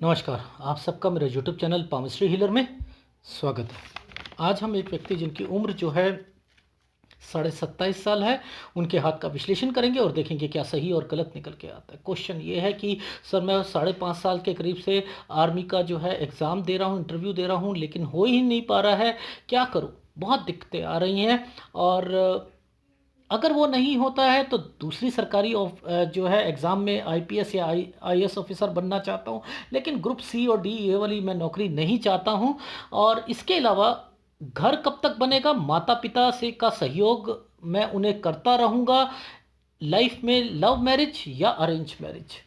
नमस्कार, आप सबका मेरे यूट्यूब चैनल पामिस्ट्री हीलर में स्वागत है। आज हम एक व्यक्ति जिनकी उम्र जो है 27.5 साल है, उनके हाथ का विश्लेषण करेंगे और देखेंगे क्या सही और गलत निकल के आता है। क्वेश्चन ये है कि सर मैं 5.5 साल के करीब से आर्मी का जो है एग्ज़ाम दे रहा हूँ, इंटरव्यू दे रहा हूँ, लेकिन हो ही नहीं पा रहा है, क्या करूँ? बहुत दिक्कतें आ रही हैं और अगर वो नहीं होता है तो दूसरी सरकारी जो है एग्ज़ाम में आईपीएस या आईएएस ऑफिसर बनना चाहता हूँ, लेकिन ग्रुप सी और डी ये वाली मैं नौकरी नहीं चाहता हूँ। और इसके अलावा घर कब तक बनेगा, माता पिता से का सहयोग मैं उन्हें करता रहूँगा, लाइफ में लव मैरिज या अरेंज मैरिज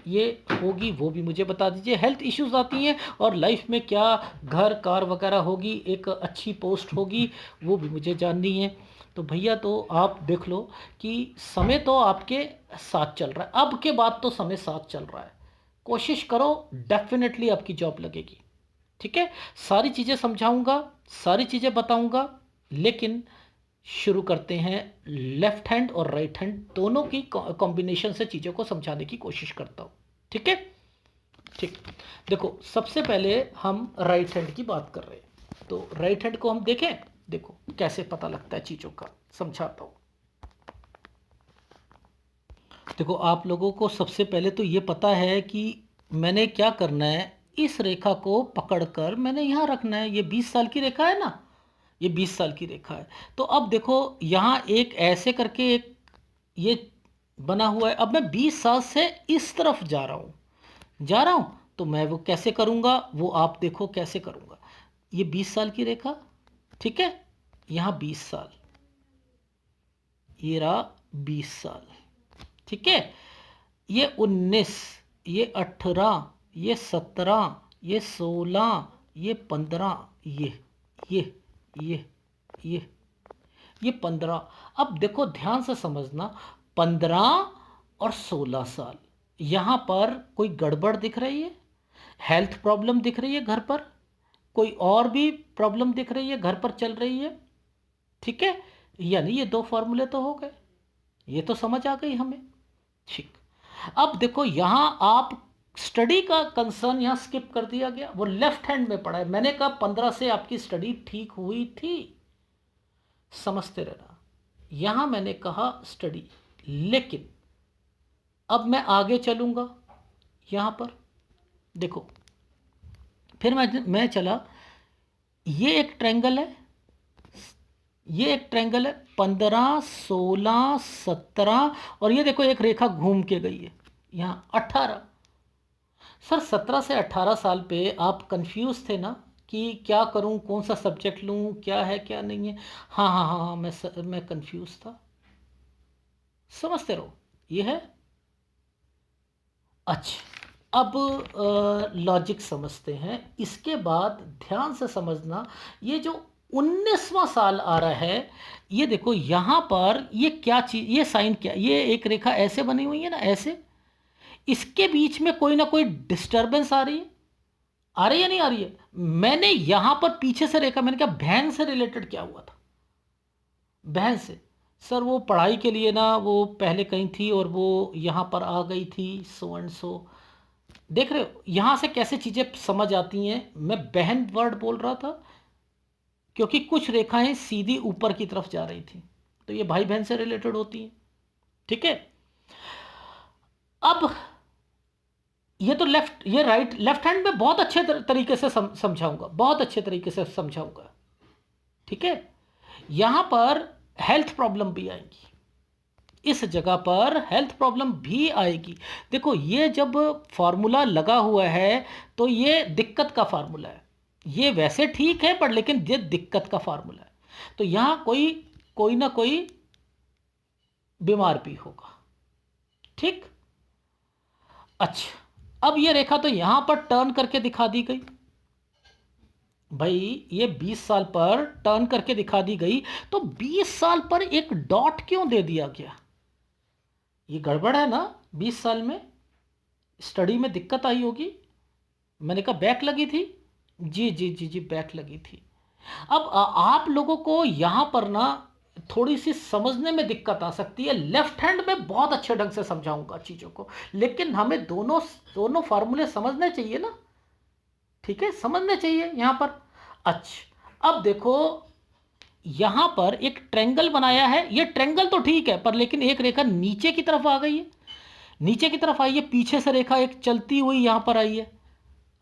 ये होगी वो भी मुझे बता दीजिए। हेल्थ इश्यूज आती हैं और लाइफ में क्या घर कार वगैरह होगी, एक अच्छी पोस्ट होगी, वो भी मुझे जाननी है। तो भैया तो आप देख लो कि समय तो आपके साथ चल रहा है, अब के बाद तो समय साथ चल रहा है। कोशिश करो, डेफिनेटली आपकी जॉब लगेगी। ठीक है, सारी चीज़ें समझाऊंगा, सारी चीज़ें बताऊंगा, लेकिन शुरू करते हैं। लेफ्ट हैंड और राइट हैंड दोनों की कॉम्बिनेशन से चीज़ों को समझाने की कोशिश करता हूँ। ठीक है, ठीक। देखो, सबसे पहले हम राइट हैंड की बात कर रहे हैं, तो राइट हैंड को हम देखें। देखो कैसे पता लगता है चीज़ों का, समझाता हूँ। देखो, आप लोगों को सबसे पहले तो ये पता है कि मैंने क्या करना है। इस रेखा को पकड़कर मैंने यहाँ रखना है। ये 20 साल की रेखा है ना, ये 20 साल की रेखा है। तो अब देखो यहाँ एक ऐसे करके एक ये बना हुआ है। अब मैं 20 साल से इस तरफ जा रहा हूँ, तो मैं वो कैसे करूँगा वो आप देखो कैसे करूँगा। ये 20 साल की रेखा, ठीक है, यहाँ 20 साल, ये रहा 20 साल, ठीक है। ये 19, ये 18, ये 17, ये 16, ये 15, ये ये ये ये 15। अब देखो ध्यान से समझना, 15 और 16 साल, यहाँ पर कोई गड़बड़ दिख रही है, हेल्थ प्रॉब्लम दिख रही है घर पर, कोई और भी प्रॉब्लम दिख रही है घर पर चल रही है। ठीक है, यानी ये दो फॉर्मूले तो हो गए, ये तो समझ आ गई हमें। ठीक। अब देखो यहाँ आप स्टडी का कंसर्न यहाँ स्किप कर दिया गया, वो लेफ्ट हैंड में पड़ा है। मैंने कहा 15 से आपकी स्टडी ठीक हुई थी, समझते रहना। यहां मैंने कहा स्टडी, लेकिन अब मैं आगे चलूंगा। यहां पर देखो, फिर मैं चला, ये एक ट्रायंगल है, ये एक ट्रायंगल है, 15, 16, 17, और ये देखो एक रेखा घूम के गई है यहां 18। सर 17 से 18 साल पे आप कंफ्यूज थे ना कि क्या करूं, कौन सा सब्जेक्ट लूं, क्या है क्या नहीं है। हाँ हाँ हाँ हाँ, मैं कंफ्यूज था, समझते रहो। ये है। अच्छा, अब लॉजिक समझते हैं। इसके बाद ध्यान से समझना, ये जो 19वां साल आ रहा है, ये देखो यहाँ पर ये क्या चीज़, ये साइन क्या, ये एक रेखा ऐसे बनी हुई है ना, ऐसे, इसके बीच में कोई ना कोई डिस्टरबेंस आ रही है, आ रही है नहीं आ रही है। मैंने यहां पर पीछे से रेखा, मैंने कहा बहन से रिलेटेड क्या हुआ था, बहन से। सर वो पढ़ाई के लिए ना, वो पहले कहीं थी और वो यहां पर आ गई थी, सो एंड सो। देख रहे हो यहां से कैसे चीजें समझ आती हैं। मैं बहन वर्ड बोल रहा था क्योंकि कुछ रेखाएं सीधी ऊपर की तरफ जा रही थी, तो ये भाई बहन से रिलेटेड होती हैं। ठीक है, अब ये तो लेफ्ट, ये राइट, लेफ्ट हैंड में बहुत अच्छे तरीके से समझाऊंगा, बहुत अच्छे तरीके से समझाऊंगा। ठीक है, यहां पर हेल्थ प्रॉब्लम भी आएंगी, इस जगह पर हेल्थ प्रॉब्लम भी आएगी। देखो ये जब फार्मूला लगा हुआ है तो ये दिक्कत का फार्मूला है। ये वैसे ठीक है पर लेकिन ये दिक्कत का फार्मूला है, तो यहां कोई कोई ना कोई बीमार भी होगा। ठीक। अच्छा, अब ये रेखा तो यहां पर टर्न करके दिखा दी गई भाई, ये 20 साल पर टर्न करके दिखा दी गई, तो 20 साल पर एक डॉट क्यों दे दिया गया? ये गड़बड़ है ना। 20 साल में स्टडी में दिक्कत आई होगी, मैंने कहा बैक लगी थी। जी जी जी जी, बैक लगी थी। अब आप लोगों को यहाँ पर ना थोड़ी सी समझने में दिक्कत आ सकती है। लेफ्ट हैंड में बहुत अच्छे ढंग से समझाऊंगा चीज़ों को, लेकिन हमें दोनों दोनों फार्मूले समझने चाहिए ना, ठीक है, समझने चाहिए यहाँ पर। अच्छा, अब देखो यहाँ पर एक ट्रेंगल बनाया है, ये ट्रेंगल तो ठीक है, पर लेकिन एक रेखा नीचे की तरफ आ गई है, नीचे की तरफ आई है, पीछे से रेखा एक चलती हुई यहाँ पर आई है।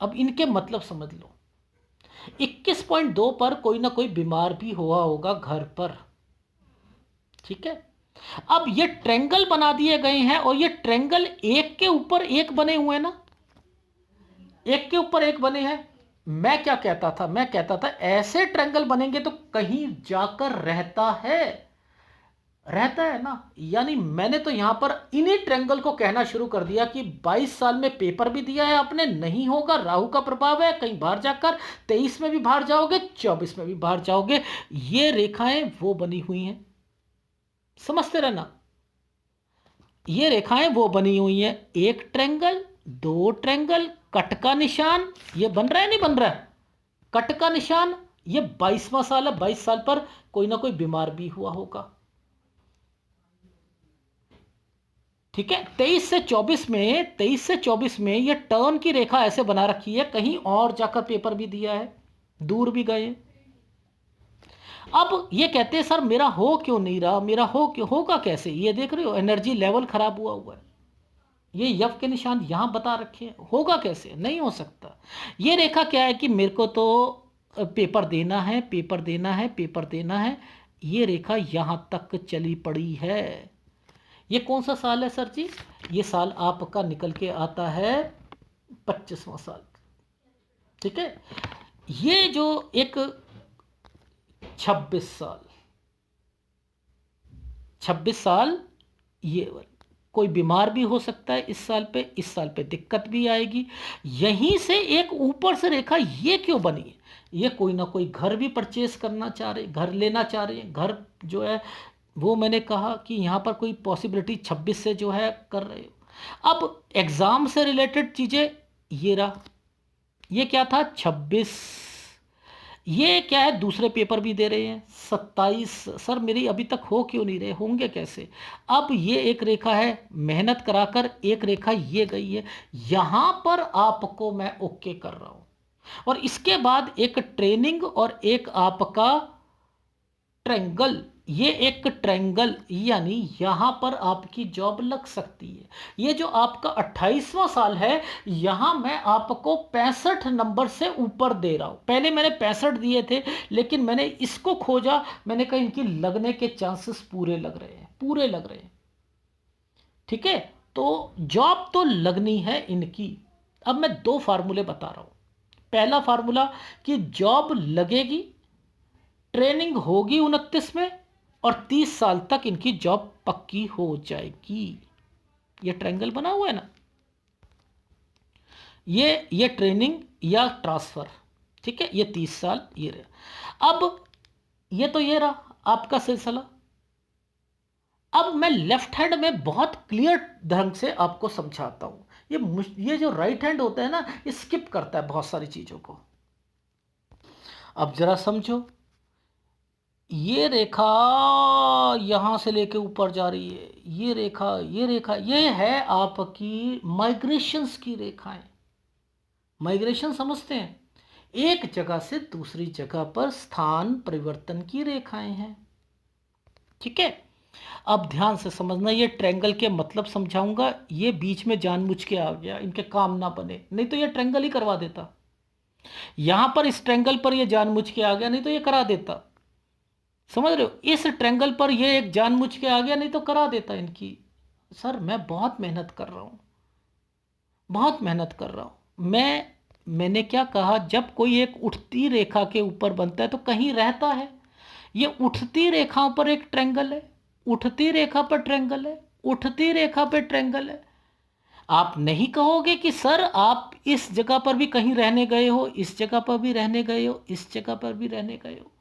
अब इनके मतलब समझ लो। 21.2 पर कोई ना कोई बीमार भी हुआ होगा घर पर, ठीक है। अब ये ट्रेंगल बना दिए गए हैं और ये ट्रेंगल एक के ऊपर एक बने हुए हैं ना, एक के ऊपर एक बने हैं। मैं क्या कहता था, मैं कहता था ऐसे ट्रेंगल बनेंगे तो कहीं जाकर रहता है ना। यानी मैंने तो यहां पर इन्हीं ट्रेंगल को कहना शुरू कर दिया कि 22 साल में पेपर भी दिया है आपने, नहीं होगा, राहु का प्रभाव है, कहीं बाहर जाकर 23 में भी बाहर जाओगे, 24 में भी बाहर जाओगे। ये रेखाएं वो बनी हुई हैं, समझते रहना, ये रेखाएं वो बनी हुई हैं। एक ट्रेंगल, दो ट्रेंगल, कट का निशान, ये बन रहा है नहीं बन रहा है, कट का निशान, ये 22वां साल है, 22 साल पर कोई ना कोई बीमार भी हुआ होगा, ठीक है। 23 से 24 में ये टर्न की रेखा ऐसे बना रखी है, कहीं और जाकर पेपर भी दिया है, दूर भी गए। अब ये कहते हैं सर मेरा हो क्यों नहीं रहा, मेरा हो क्यों, होगा कैसे, ये देख रहे हो एनर्जी लेवल खराब हुआ है, ये यव के निशान यहां बता रखे हैं, होगा कैसे, नहीं हो सकता। ये रेखा क्या है कि मेरे को तो पेपर देना है, पेपर देना है, पेपर देना है, ये रेखा यहां तक चली पड़ी है। ये कौन सा साल है सर जी, ये साल आपका निकल के आता है 25वां साल, ठीक है। ये जो एक 26 साल, 26 साल, ये कोई बीमार भी हो सकता है इस साल पे दिक्कत भी आएगी। यहीं से एक ऊपर से रेखा ये क्यों बनी है, ये कोई ना कोई घर भी परचेस करना चाह रहे, घर लेना चाह रहे हैं, घर जो है वो मैंने कहा कि यहाँ पर कोई पॉसिबिलिटी 26 से जो है कर रहे हो। अब एग्ज़ाम से रिलेटेड चीज़ें, ये रहा, ये क्या था 26, ये क्या है दूसरे पेपर भी दे रहे हैं 27, सर मेरी अभी तक हो क्यों नहीं रहे, होंगे कैसे। अब ये एक रेखा है, मेहनत कराकर एक रेखा ये गई है, यहाँ पर आपको मैं ओके कर रहा हूँ, और इसके बाद एक ट्रेनिंग और एक आपका ट्रेंगल, ये एक ट्रेंगल, यानी यहां पर आपकी जॉब लग सकती है। ये जो आपका 28वां साल है, यहां मैं आपको 65 नंबर से ऊपर दे रहा हूं। पहले मैंने 65 दिए थे, लेकिन मैंने इसको खोजा, मैंने कहा इनकी लगने के चांसेस पूरे लग रहे हैं, पूरे लग रहे हैं, ठीक है। तो जॉब तो लगनी है इनकी। अब मैं दो फार्मूले बता रहा हूं। पहला फार्मूला कि जॉब लगेगी, ट्रेनिंग होगी 29 में, और 30 साल तक इनकी जॉब पक्की हो जाएगी। ये ट्रायंगल बना हुआ है ना, ये ट्रेनिंग या ट्रांसफर, ठीक है, ये 30 साल ये रहा। अब ये तो ये रहा आपका सिलसिला। अब मैं लेफ्ट हैंड में बहुत क्लियर ढंग से आपको समझाता हूं। ये जो राइट हैंड होता है ना, ये स्किप करता है बहुत सारी चीजों को। अब जरा समझो, ये रेखा यहां से लेके ऊपर जा रही है, ये रेखा ये है आपकी माइग्रेशंस की रेखाएं। माइग्रेशन समझते हैं, एक जगह से दूसरी जगह पर स्थान परिवर्तन की रेखाएं हैं, ठीक है। अब ध्यान से समझना, ये ट्रायंगल के मतलब समझाऊंगा। ये बीच में जानबूझ के आ गया, इनके काम ना बने, नहीं तो ये ट्रायंगल ही करवा देता। यहां पर इस ट्रायंगल पर ये जानबूझ के आ गया, नहीं तो ये करा देता। समझ रहे हो, इस ट्रायंगल पर ये एक जानबूझ के आ गया, नहीं तो करा देता इनकी। सर मैं बहुत मेहनत कर रहा हूं, बहुत मेहनत कर रहा हूं। मैंने क्या कहा, जब कोई एक उठती रेखा के ऊपर बनता है तो कहीं रहता है। ये उठती रेखाओं पर एक ट्रायंगल है, उठती रेखा पर ट्रायंगल है, उठती रेखा पर ट्रायंगल है। आप नहीं कहोगे कि सर आप इस जगह पर भी कहीं रहने गए हो, इस जगह पर भी रहने गए हो, इस जगह पर भी रहने गए हो,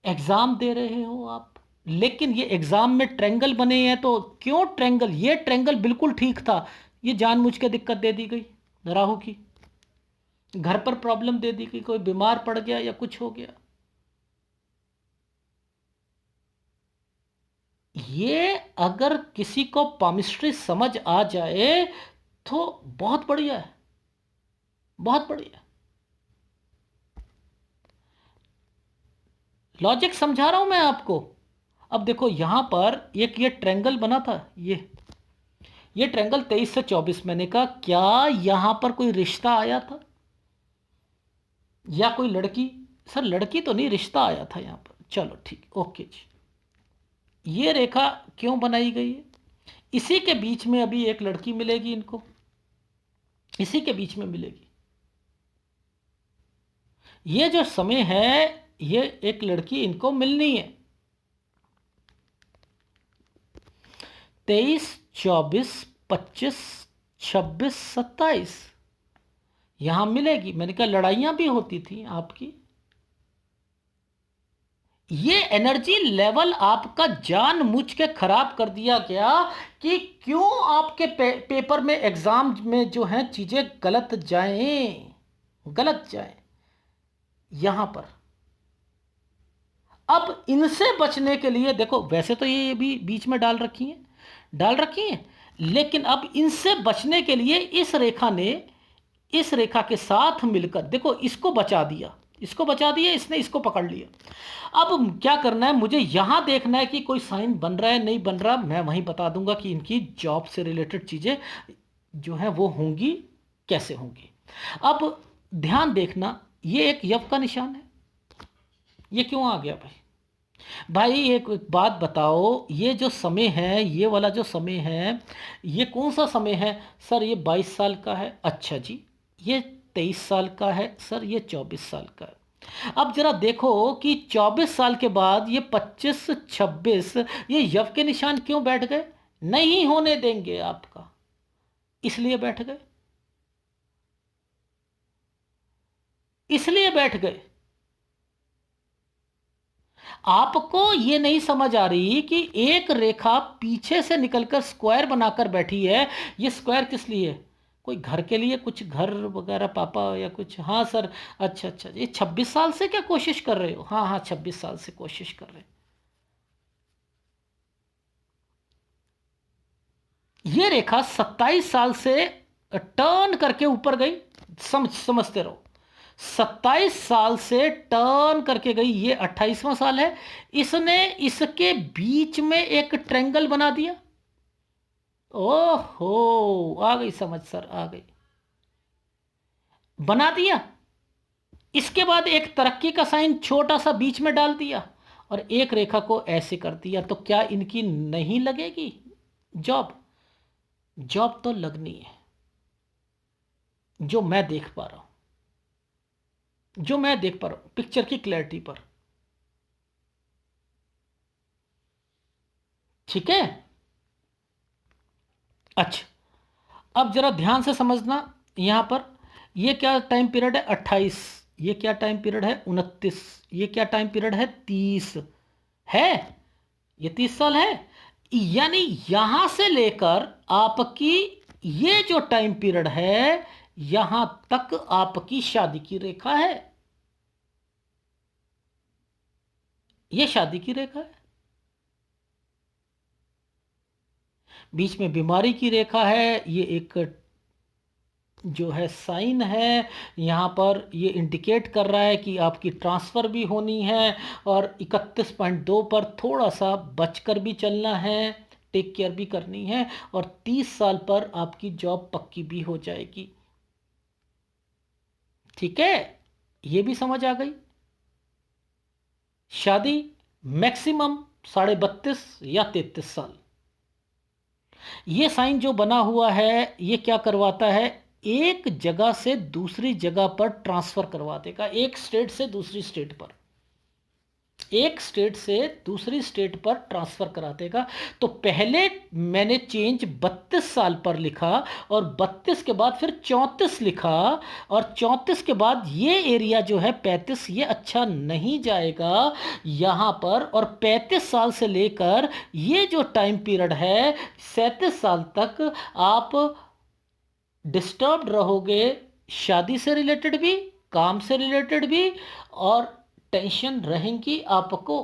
एग्जाम दे रहे हो आप, लेकिन ये एग्जाम में ट्रायंगल बने हैं। तो क्यों ट्रायंगल, ये ट्रायंगल बिल्कुल ठीक था, ये जानबूझ के दिक्कत दे दी गई राहु की, घर पर प्रॉब्लम दे दी गई, कोई बीमार पड़ गया या कुछ हो गया। ये अगर किसी को पामिस्ट्री समझ आ जाए तो बहुत बढ़िया है, बहुत बढ़िया। लॉजिक समझा रहा हूं मैं आपको। अब देखो यहां पर एक ये ट्रेंगल बना था, ये ट्रेंगल 23 से 24, मैंने कहा क्या यहां पर कोई रिश्ता आया था या कोई लड़की? सर लड़की तो नहीं, रिश्ता आया था यहां पर। चलो ठीक, ओके जी। ये रेखा क्यों बनाई गई है? इसी के बीच में अभी एक लड़की मिलेगी इनको, इसी के बीच में मिलेगी। ये जो समय है, ये एक लड़की इनको मिलनी है। 23, 24, 25, 26, 27 यहां मिलेगी। मैंने कहा लड़ाइयां भी होती थी आपकी। ये एनर्जी लेवल आपका जानबूझ के खराब कर दिया गया कि क्यों आपके पेपर में, एग्जाम में जो है चीजें गलत जाएं, गलत जाएं यहां पर। अब इनसे बचने के लिए देखो, वैसे तो ये भी बीच में डाल रखी हैं, डाल रखी हैं, लेकिन अब इनसे बचने के लिए इस रेखा ने, इस रेखा के साथ मिलकर देखो इसको बचा दिया, इसको बचा दिया, इसने इसको पकड़ लिया। अब क्या करना है, मुझे यहां देखना है कि कोई साइन बन रहा है नहीं बन रहा। मैं वहीं बता दूंगा कि इनकी जॉब से रिलेटेड चीजें जो है वो होंगी, कैसे होंगी। अब ध्यान देखना, ये एक यव का निशान है। ये क्यों आ गया भाई? भाई एक बात बताओ, ये जो समय है, ये वाला जो समय है, ये कौन सा समय है? सर ये 22 साल का है। अच्छा जी। ये 23 साल का है। सर ये 24 साल का है। अब जरा देखो कि 24 साल के बाद ये 25, 26 ये यव के निशान क्यों बैठ गए? नहीं होने देंगे आपका, इसलिए बैठ गए, इसलिए बैठ गए। आपको ये नहीं समझ आ रही कि एक रेखा पीछे से निकलकर स्क्वायर बनाकर बैठी है। ये स्क्वायर किस लिए? कोई घर के लिए, कुछ घर वगैरह पापा या कुछ? हाँ सर। अच्छा अच्छा, ये 26 साल से क्या कोशिश कर रहे हो? हाँ हाँ, 26 साल से कोशिश कर रहे हैं। ये रेखा 27 साल से टर्न करके ऊपर गई। समझते रहो, 27 साल से टर्न करके गई। ये 28वां साल है। इसने इसके बीच में एक ट्रेंगल बना दिया। ओहो, आ गई समझ सर, आ गई। बना दिया। इसके बाद एक तरक्की का साइन छोटा सा बीच में डाल दिया और एक रेखा को ऐसे कर दिया। तो क्या इनकी नहीं लगेगी जॉब? जॉब तो लगनी है, जो मैं देख पा रहा हूं, जो मैं देख पा रहा हूं पिक्चर की क्लैरिटी पर। ठीक है। अच्छा, अब जरा ध्यान से समझना। यहां पर ये क्या टाइम पीरियड है? 28। ये क्या टाइम पीरियड है? 29। ये क्या टाइम पीरियड है? 30 है। ये 30 साल है। यानी यहां से लेकर आपकी ये जो टाइम पीरियड है, यहां तक आपकी शादी की रेखा है। ये शादी की रेखा है। बीच में बीमारी की रेखा है। ये एक जो है साइन है, यहाँ पर ये इंडिकेट कर रहा है कि आपकी ट्रांसफ़र भी होनी है। और 31.2 पर थोड़ा सा बचकर भी चलना है, टेक केयर भी करनी है। और 30 साल पर आपकी जॉब पक्की भी हो जाएगी। ठीक है, ये भी समझ आ गई। शादी मैक्सिमम 32.5 या 33 साल। ये साइन जो बना हुआ है, ये क्या करवाता है? एक जगह से दूसरी जगह पर ट्रांसफर करवा देगा, एक स्टेट से दूसरी स्टेट पर, एक स्टेट से दूसरी स्टेट पर ट्रांसफर करा देगा। तो पहले मैंने चेंज 32 साल पर लिखा और 32 के बाद फिर 34 लिखा और 34 के बाद ये एरिया जो है 35, ये अच्छा नहीं जाएगा यहाँ पर। और 35 साल से लेकर ये जो टाइम पीरियड है 37 साल तक आप डिस्टर्ब रहोगे, शादी से रिलेटेड भी, काम से रिलेटेड भी, और टेंशन रहेंगी आपको।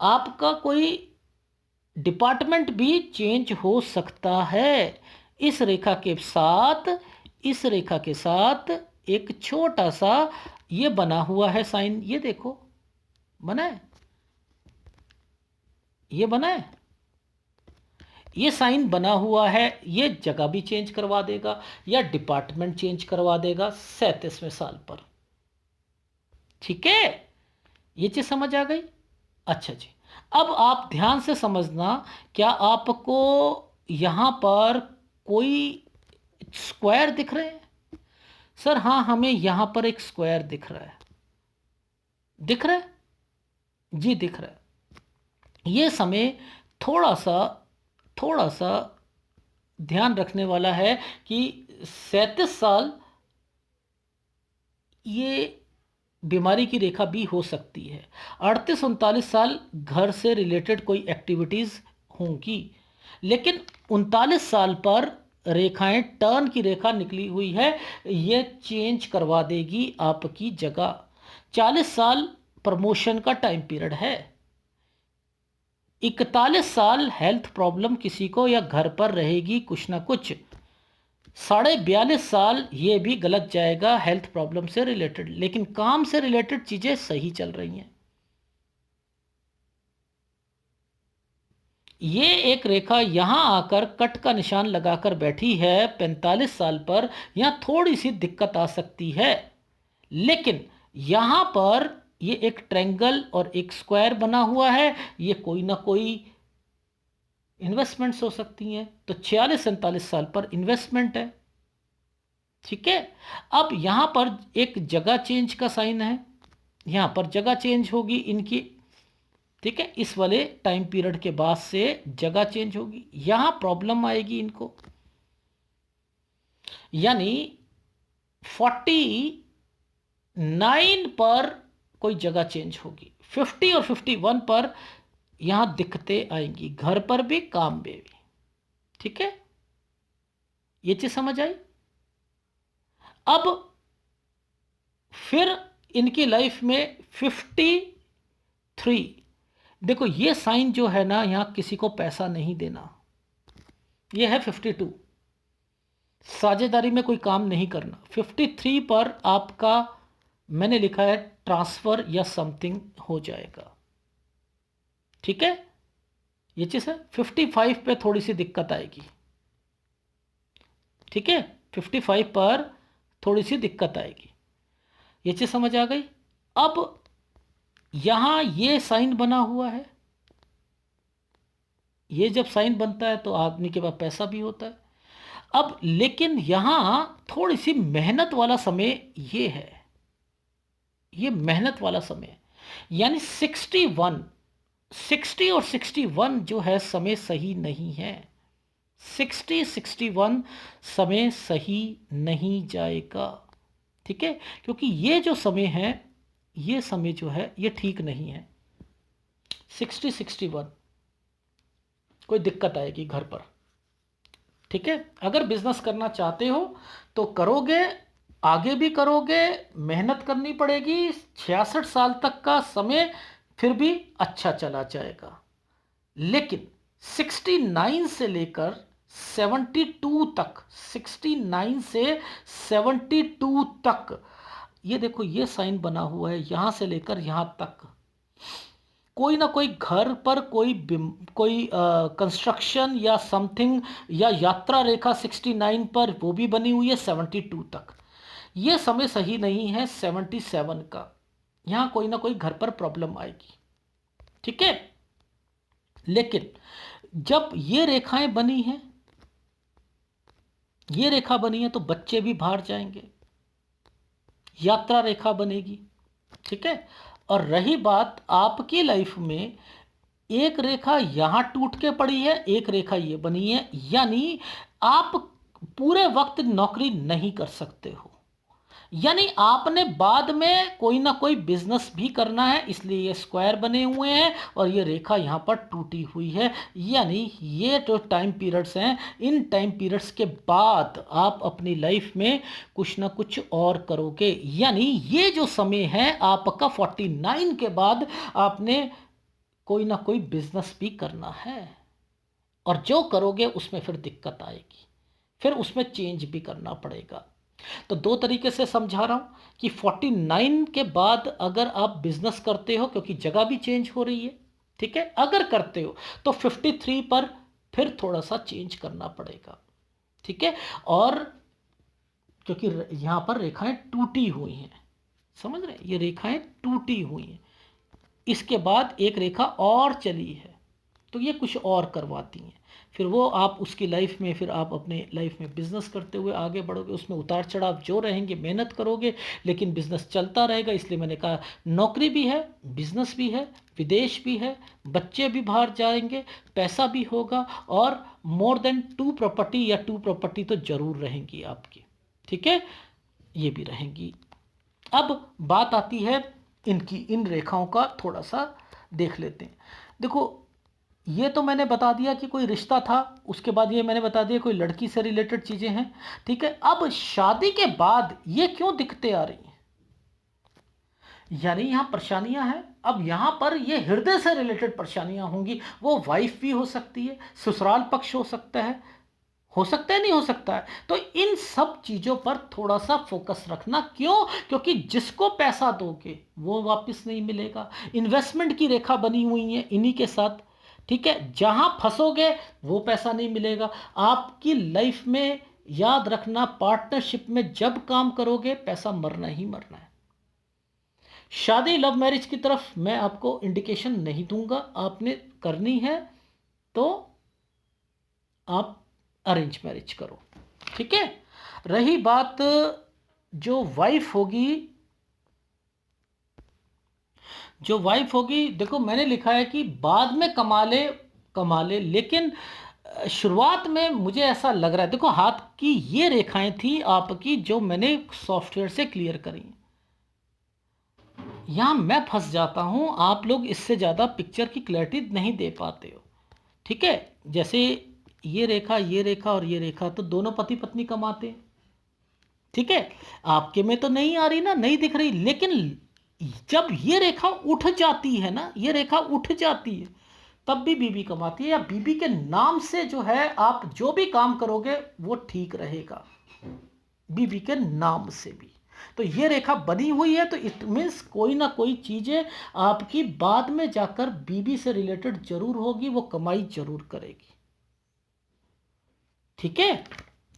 आपका कोई डिपार्टमेंट भी चेंज हो सकता है। इस रेखा के साथ, इस रेखा के साथ एक छोटा सा ये बना हुआ है साइन, ये देखो बना है, ये बना है, ये साइन बना हुआ है, ये जगह भी चेंज करवा देगा या डिपार्टमेंट चेंज करवा देगा 37वें साल पर। ठीक है, ये चीज समझ आ गई। अच्छा जी, अब आप ध्यान से समझना, क्या आपको यहां पर कोई स्क्वायर दिख रहे हैं? सर हाँ, हमें यहां पर एक स्क्वायर दिख रहा है। दिख रहा है जी, दिख रहा है। ये समय थोड़ा सा ध्यान रखने वाला है कि 37 साल ये बीमारी की रेखा भी हो सकती है। 38-39 साल घर से रिलेटेड कोई एक्टिविटीज होंगी, लेकिन 39 साल पर रेखाएं, टर्न की रेखा निकली हुई है, ये चेंज करवा देगी आपकी जगह। 40 साल प्रमोशन का टाइम पीरियड है। 41 साल हेल्थ प्रॉब्लम किसी को या घर पर रहेगी कुछ ना कुछ। 42.5 साल ये भी गलत जाएगा हेल्थ प्रॉब्लम से रिलेटेड, लेकिन काम से रिलेटेड चीजें सही चल रही हैं। ये एक रेखा यहां आकर कट का निशान लगाकर बैठी है 45 साल पर, यहां थोड़ी सी दिक्कत आ सकती है, लेकिन यहां पर ये एक ट्रायंगल और एक स्क्वायर बना हुआ है, ये कोई ना कोई इन्वेस्टमेंट्स हो सकती हैं, तो 46-47 साल पर इन्वेस्टमेंट है। ठीक है, अब यहां पर एक जगह चेंज का साइन है, यहां पर जगह चेंज होगी इनकी। ठीक है, इस वाले टाइम पीरियड के बाद से जगह चेंज होगी, यहां प्रॉब्लम आएगी इनको, यानी 49 पर कोई जगह चेंज होगी, 50 और 51 पर यहां दिक्कतें आएंगी, घर पर भी काम में भी। ठीक है, ये चीज समझ आई। अब फिर इनकी लाइफ में 53, देखो ये साइन जो है ना, यहां किसी को पैसा नहीं देना, ये है 52, साझेदारी में कोई काम नहीं करना। 53 पर आपका मैंने लिखा है ट्रांसफर या समथिंग हो जाएगा। ठीक है, ये चीज है। 55 पे थोड़ी सी दिक्कत आएगी। ठीक है, 55 पर थोड़ी सी दिक्कत आएगी, ये चीज समझ आ गई। अब यहां ये साइन बना हुआ है, ये जब साइन बनता है तो आदमी के पास पैसा भी होता है। अब लेकिन यहां थोड़ी सी मेहनत वाला समय ये है, ये मेहनत वाला समय, यानी 61, 60 और 61 जो है समय सही नहीं है। 60-61 समय सही नहीं जाएगा। ठीक है, क्योंकि ये जो समय है, ये समय जो है ये ठीक नहीं है। 60-61 कोई दिक्कत आएगी घर पर। ठीक है, अगर बिजनेस करना चाहते हो तो करोगे, आगे भी करोगे, मेहनत करनी पड़ेगी, 66 साल तक का समय फिर भी अच्छा चला जाएगा। लेकिन 69 से लेकर 72 तक, 69 से 72 तक, ये देखो ये साइन बना हुआ है, यहां से लेकर यहां तक कोई ना कोई घर पर कोई कंस्ट्रक्शन या समथिंग या यात्रा रेखा 69 पर वो भी बनी हुई है 72 तक। ये समय सही नहीं है 77 का, यहां कोई ना कोई घर पर प्रॉब्लम आएगी। ठीक है, लेकिन जब ये रेखाएं बनी हैं, ये रेखा बनी है, तो बच्चे भी बाहर जाएंगे, यात्रा रेखा बनेगी। ठीक है, और रही बात आपकी लाइफ में, एक रेखा यहां टूट के पड़ी है, एक रेखा ये बनी है, यानी आप पूरे वक्त नौकरी नहीं कर सकते हो, यानी आपने बाद में कोई ना कोई बिजनेस भी करना है, इसलिए ये स्क्वायर बने हुए हैं और ये रेखा यहाँ पर टूटी हुई है। यानी ये जो टाइम पीरियड्स हैं, इन टाइम पीरियड्स के बाद आप अपनी लाइफ में कुछ ना कुछ और करोगे, यानी ये जो समय है आपका 49 के बाद आपने कोई ना कोई बिजनेस भी करना है, और जो करोगे उसमें फिर दिक्कत आएगी, फिर उसमें चेंज भी करना पड़ेगा। तो दो तरीके से समझा रहा हूँ कि 49 के बाद अगर आप बिजनेस करते हो, क्योंकि जगह भी चेंज हो रही है, ठीक है, अगर करते हो तो 53 पर फिर थोड़ा सा चेंज करना पड़ेगा, ठीक है। और क्योंकि यहाँ पर रेखाएं टूटी हुई हैं, समझ रहे हैं, ये रेखाएं टूटी हुई हैं, इसके बाद एक रेखा और चली है, तो ये कुछ और करवाती हैं, फिर वो आप उसकी लाइफ में, फिर आप अपने लाइफ में बिजनेस करते हुए आगे बढ़ोगे, उसमें उतार चढ़ाव जो रहेंगे, मेहनत करोगे लेकिन बिजनेस चलता रहेगा। इसलिए मैंने कहा नौकरी भी है, बिजनेस भी है, विदेश भी है, बच्चे भी बाहर जाएंगे, पैसा भी होगा, और मोर देन 2 प्रॉपर्टी या 2 प्रॉपर्टी तो जरूर रहेंगी आपकी, ठीक है, ये भी रहेंगी। अब बात आती है इनकी, इन रेखाओं का थोड़ा सा देख लेते हैं। देखो, ये तो मैंने बता दिया कि कोई रिश्ता था, उसके बाद ये मैंने बता दिया कोई लड़की से रिलेटेड चीज़ें हैं, ठीक है। अब शादी के बाद ये क्यों दिखते आ रही हैं, यानी यहाँ परेशानियां हैं। अब यहाँ पर ये हृदय से रिलेटेड परेशानियां होंगी, वो वाइफ भी हो सकती है, ससुराल पक्ष हो सकता है, नहीं हो सकता है। तो इन सब चीज़ों पर थोड़ा सा फोकस रखना। क्यों? क्योंकि जिसको पैसा दोगे वो वापस नहीं मिलेगा। इन्वेस्टमेंट की रेखा बनी हुई है इन्हीं के साथ, ठीक है। जहां फंसोगे वो पैसा नहीं मिलेगा आपकी लाइफ में। याद रखना, पार्टनरशिप में जब काम करोगे पैसा मरना ही मरना है। शादी लव मैरिज की तरफ मैं आपको इंडिकेशन नहीं दूंगा, आपने करनी है तो आप अरेंज मैरिज करो, ठीक है। रही बात जो वाइफ होगी, देखो मैंने लिखा है कि बाद में कमा ले, लेकिन शुरुआत में मुझे ऐसा लग रहा है, देखो हाथ की ये रेखाएं थी आपकी जो मैंने सॉफ्टवेयर से क्लियर करी, यहां मैं फंस जाता हूं, आप लोग इससे ज़्यादा पिक्चर की क्लैरिटी नहीं दे पाते हो, ठीक है। जैसे ये रेखा और ये रेखा तो दोनों पति पत्नी कमाते हैं, ठीक है। आपके में तो नहीं आ रही ना, नहीं दिख रही, लेकिन जब ये रेखा उठ जाती है ना, ये रेखा उठ जाती है, तब भी बीबी कमाती है, या बीबी के नाम से जो है आप जो भी काम करोगे वो ठीक रहेगा, बीबी के नाम से भी। तो ये रेखा बनी हुई है, तो इट मीन्स कोई ना कोई चीज़ें आपकी बाद में जाकर बीबी से रिलेटेड जरूर होगी, वो कमाई जरूर करेगी, ठीक है।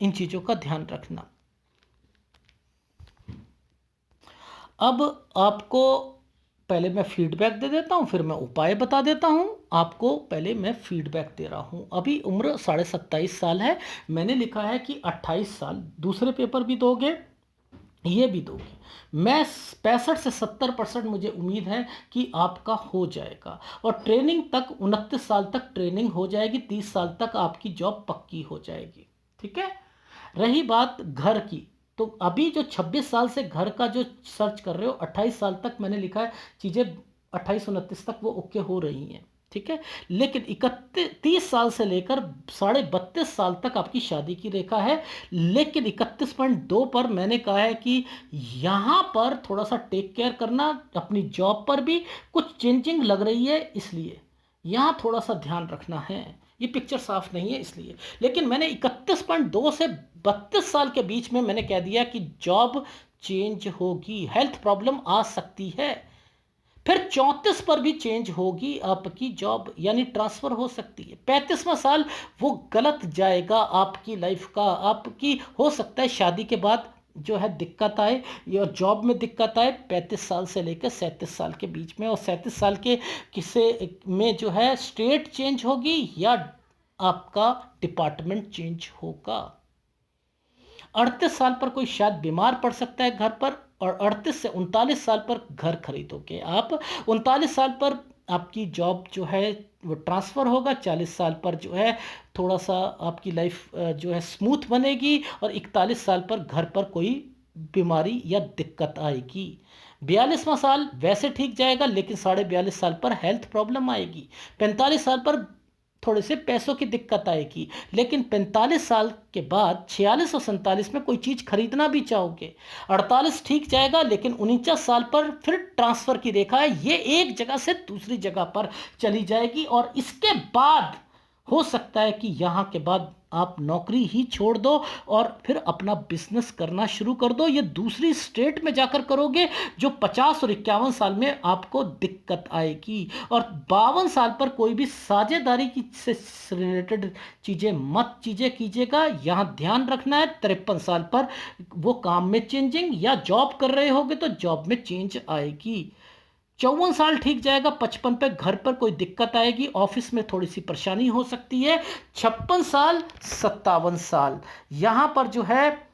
इन चीज़ों का ध्यान रखना। अब आपको पहले मैं फीडबैक दे देता हूँ, फिर मैं उपाय बता देता हूँ। आपको पहले मैं फीडबैक दे रहा हूँ। अभी उम्र 27.5 साल है, मैंने लिखा है कि 28 साल, दूसरे पेपर भी दोगे, ये भी दोगे। मैं 65 से 70% मुझे उम्मीद है कि आपका हो जाएगा, और ट्रेनिंग तक 29 साल तक ट्रेनिंग हो जाएगी, 30 साल तक आपकी जॉब पक्की हो जाएगी, ठीक है। रही बात घर की, तो अभी जो 26 साल से घर का जो सर्च कर रहे हो, 28 साल तक मैंने लिखा है चीज़ें 28-29 तक वो ओके हो रही हैं, ठीक है। लेकिन 30 साल से लेकर 32.5 साल तक आपकी शादी की रेखा है, लेकिन 31.2 पर मैंने कहा है कि यहाँ पर थोड़ा सा टेक केयर करना, अपनी जॉब पर भी कुछ चेंजिंग लग रही है, इसलिए यहाँ थोड़ा सा ध्यान रखना है। ये पिक्चर साफ नहीं है इसलिए, लेकिन मैंने 31.2 से 32 साल के बीच में मैंने कह दिया कि जॉब चेंज होगी, हेल्थ प्रॉब्लम आ सकती है, फिर 34 पर भी चेंज होगी आपकी जॉब, यानी ट्रांसफर हो सकती है। 35वां साल वो गलत जाएगा आपकी लाइफ का, आपकी हो सकता है शादी के बाद जो है दिक्कत आए या जॉब में दिक्कत आए 35 साल से लेकर 37 साल के बीच में, और 37 साल के किसे में जो है स्टेट चेंज होगी या आपका डिपार्टमेंट चेंज होगा। 38 साल पर कोई शायद बीमार पड़ सकता है घर पर, और 38 से 39 साल पर घर खरीदोगे आप। 39 साल पर आपकी जॉब जो है वो ट्रांसफ़र होगा। 40 साल पर जो है थोड़ा सा आपकी लाइफ जो है स्मूथ बनेगी, और 41 साल पर घर पर कोई बीमारी या दिक्कत आएगी। 42वां साल वैसे ठीक जाएगा, लेकिन 42.5 साल पर हेल्थ प्रॉब्लम आएगी। 45 साल पर थोड़े से पैसों की दिक्कत आएगी। लेकिन 45 साल के बाद 46 और 47 में कोई चीज़ खरीदना भी चाहोगे। 48 ठीक जाएगा, लेकिन 49 साल पर फिर ट्रांसफ़र की रेखा है, ये एक जगह से दूसरी जगह पर चली जाएगी। और इसके बाद हो सकता है कि यहाँ के बाद आप नौकरी ही छोड़ दो और फिर अपना बिजनेस करना शुरू कर दो। ये दूसरी स्टेट में जाकर करोगे, जो 50 और 51 साल में आपको दिक्कत आएगी। और 52 साल पर कोई भी साझेदारी की से रिलेटेड चीज़ें कीजिएगा। यहाँ ध्यान रखना है 53 साल पर वो काम में चेंजिंग, या जॉब कर रहे होगे तो जॉब में चेंज आएगी। 54 साल ठीक जाएगा, 55 पे घर पर कोई दिक्कत आएगी, ऑफिस में थोड़ी सी परेशानी हो सकती है। 56 साल 57 साल यहाँ पर जो है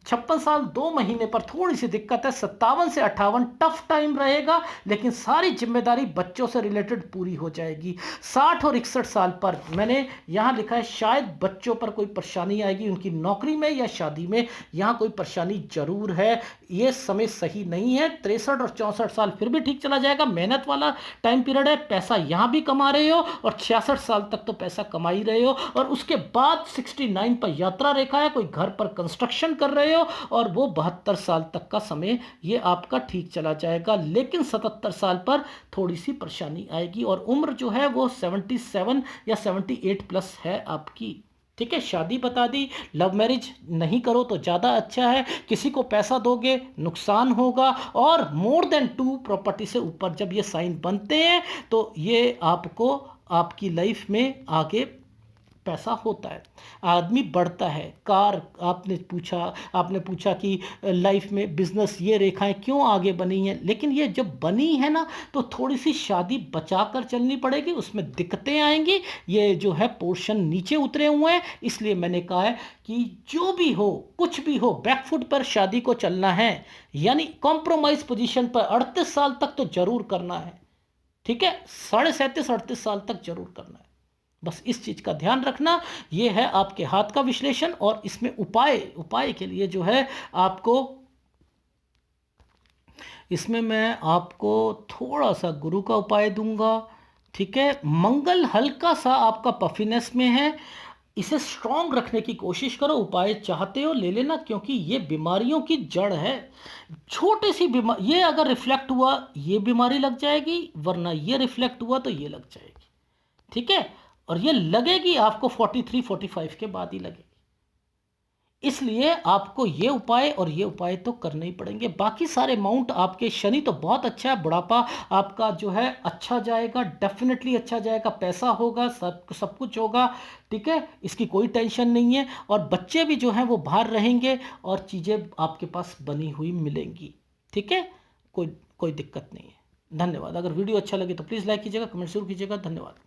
56 साल 2 महीने पर थोड़ी सी दिक्कत है। 57 से 58 टफ टाइम रहेगा, लेकिन सारी जिम्मेदारी बच्चों से रिलेटेड पूरी हो जाएगी। 60 और 61 साल पर मैंने यहाँ लिखा है शायद बच्चों पर कोई परेशानी आएगी, उनकी नौकरी में या शादी में यहाँ कोई परेशानी जरूर है। ये समय सही नहीं है। 63 और 64 साल फिर भी ठीक चला जाएगा, मेहनत वाला टाइम पीरियड है, पैसा यहाँ भी कमा रहे हो और 66 साल तक तो पैसा कमा ही रहे हो। और उसके बाद 69 पर यात्रा रेखा है, कोई घर पर कंस्ट्रक्शन कर रहे हो, और वो 72 साल तक का समय ये आपका ठीक चला जाएगा। लेकिन 77 साल पर थोड़ी सी परेशानी आएगी, और उम्र जो है वो 77 या 78 प्लस है आपकी। ठीक है, शादी बता दी। लव मैरिज नहीं करो तो ज़्यादा अच्छा है। किसी को पैसा दोगे नुकसान होगा, और मोर देन 2 प्रॉपर्टी से ऊपर जब ये साइन बनते हैं तो ये आपको आपकी लाइफ में आगे पैसा होता है, आदमी बढ़ता है। कार आपने पूछा कि लाइफ में बिजनेस ये रेखाएं क्यों आगे बनी हैं, लेकिन ये जब बनी है ना तो थोड़ी सी शादी बचा कर चलनी पड़ेगी, उसमें दिक्कतें आएंगी। ये जो है पोर्शन नीचे उतरे हुए हैं, इसलिए मैंने कहा है कि जो भी हो कुछ भी हो बैकफुट पर शादी को चलना है, यानी कॉम्प्रोमाइज पोजीशन पर 38 साल तक तो जरूर करना है। ठीक है, 37.5 38 साल तक जरूर करना है। बस इस चीज का ध्यान रखना। ये है आपके हाथ का विश्लेषण, और इसमें उपाय के लिए जो है आपको, इसमें मैं आपको थोड़ा सा गुरु का उपाय दूंगा। ठीक है, मंगल हल्का सा आपका पफिनेस में है, इसे स्ट्रांग रखने की कोशिश करो। उपाय चाहते हो ले लेना, क्योंकि ये बीमारियों की जड़ है। छोटी सी बीमारी, ये अगर रिफ्लेक्ट हुआ ये बीमारी लग जाएगी, वरना ये रिफ्लेक्ट हुआ तो ये लग जाएगी। ठीक है, और ये लगेगी आपको 43 45 के बाद ही लगेगी। इसलिए आपको ये उपाय और ये उपाय तो करने ही पड़ेंगे। बाकी सारे माउंट आपके, शनि तो बहुत अच्छा है, बुढ़ापा आपका जो है अच्छा जाएगा, डेफिनेटली अच्छा जाएगा, पैसा होगा, सब कुछ होगा। ठीक है, इसकी कोई टेंशन नहीं है। और बच्चे भी जो हैं वो बाहर रहेंगे और चीज़ें आपके पास बनी हुई मिलेंगी। ठीक है, कोई दिक्कत नहीं है। धन्यवाद। अगर वीडियो अच्छा लगे तो प्लीज़ लाइक कीजिएगा, कमेंट जरूर कीजिएगा। धन्यवाद।